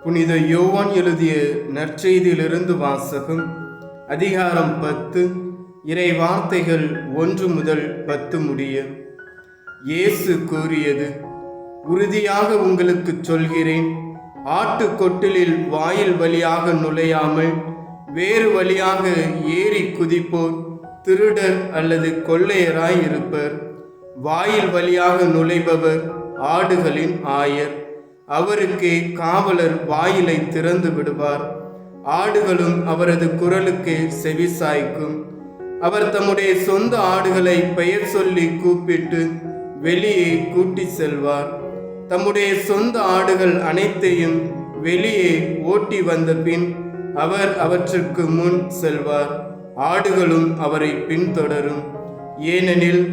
புனித யோவான் எழுதிய நற்செய்தியிலிருந்து வாசகம். அதிகாரம் 10, இறை வார்த்தைகள் 1 முதல் 10 முடிய. இயேசு கூறியது: உறுதியாக உங்களுக்கு சொல்கிறேன், ஆட்டுக்கொட்டிலில் வாயில் வழியாக நுழையாமல் வேறு வழியாக ஏறி குதிப்போர் திருடர் அல்லது கொள்ளையராய் இருப்பர். வாயில் வழியாக நுழைபவர் ஆடுகளின் ஆயர். அவருக்கே காவலர் வாயிலை திறந்து விடுவார். ஆடுகளும் அவரது குரலுக்கு செவிசாய்க்கும். அவர் தம்முடைய சொந்த ஆடுகளை பெயர் சொல்லி கூப்பிட்டு வெளியே கூட்டி செல்வார். தம்முடைய சொந்த ஆடுகள் அனைத்தையும் வெளியே ஓட்டி வந்த பின் அவர் அவற்றுக்கு முன் செல்வார். ஆடுகளும் அவரை பின்தொடரும். ஏனெனில்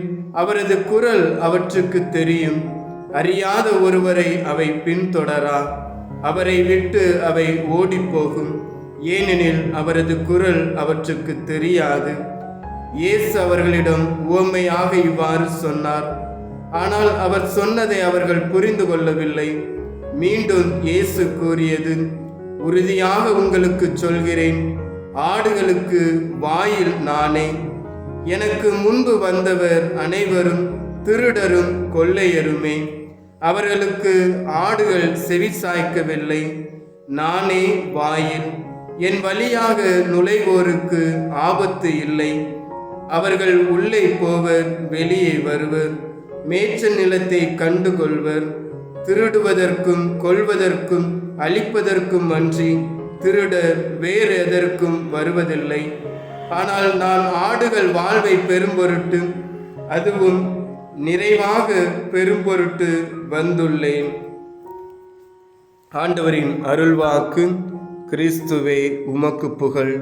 அவரது குரல் அவற்றுக்கு தெரியும். அறியாத ஒருவரை அவை பின்தொடரா. அவரை விட்டு அவை ஓடிப்போகும், ஏனெனில் அவரது குரல் அவற்றுக்கு தெரியாது. இயேசு அவர்களிடம் உவமையாக இவ்வாறு சொன்னார். ஆனால் அவர் சொன்னதை அவர்கள் புரிந்து கொள்ளவில்லை. மீண்டும் இயேசு கூறியது: உறுதியாக உங்களுக்கு சொல்கிறேன், ஆடுகளுக்கு வாயில் நானே. எனக்கு முன்பு வந்தவர் அனைவரும் திருடரும் கொள்ளையருமே. அவர்களுக்கு ஆடுகள் செவிசாய்க்கவில்லை. நானே வாயில். என் வழியாக நுழைவோருக்கு ஆபத்து இல்லை. அவர்கள் உள்ளே போவர், வெளியே வருவர், மேய்ச்சல் நிலத்தை கண்டுகொள்வர். திருடுவதற்கும் கொல்வதற்கும் அழிப்பதற்கும் அன்றி திருடர் வேறு எதற்கும் வருவதில்லை. ஆனால் நான் ஆடுகள் வாழ்வை பெறும் பொருட்டு, அதுவும் நிறைவாக பெரும் பொருட்டு வந்துள்ளேன். ஆண்டவரின் அருள்வாக்கு. கிறிஸ்துவே உமக்கு புகழ்.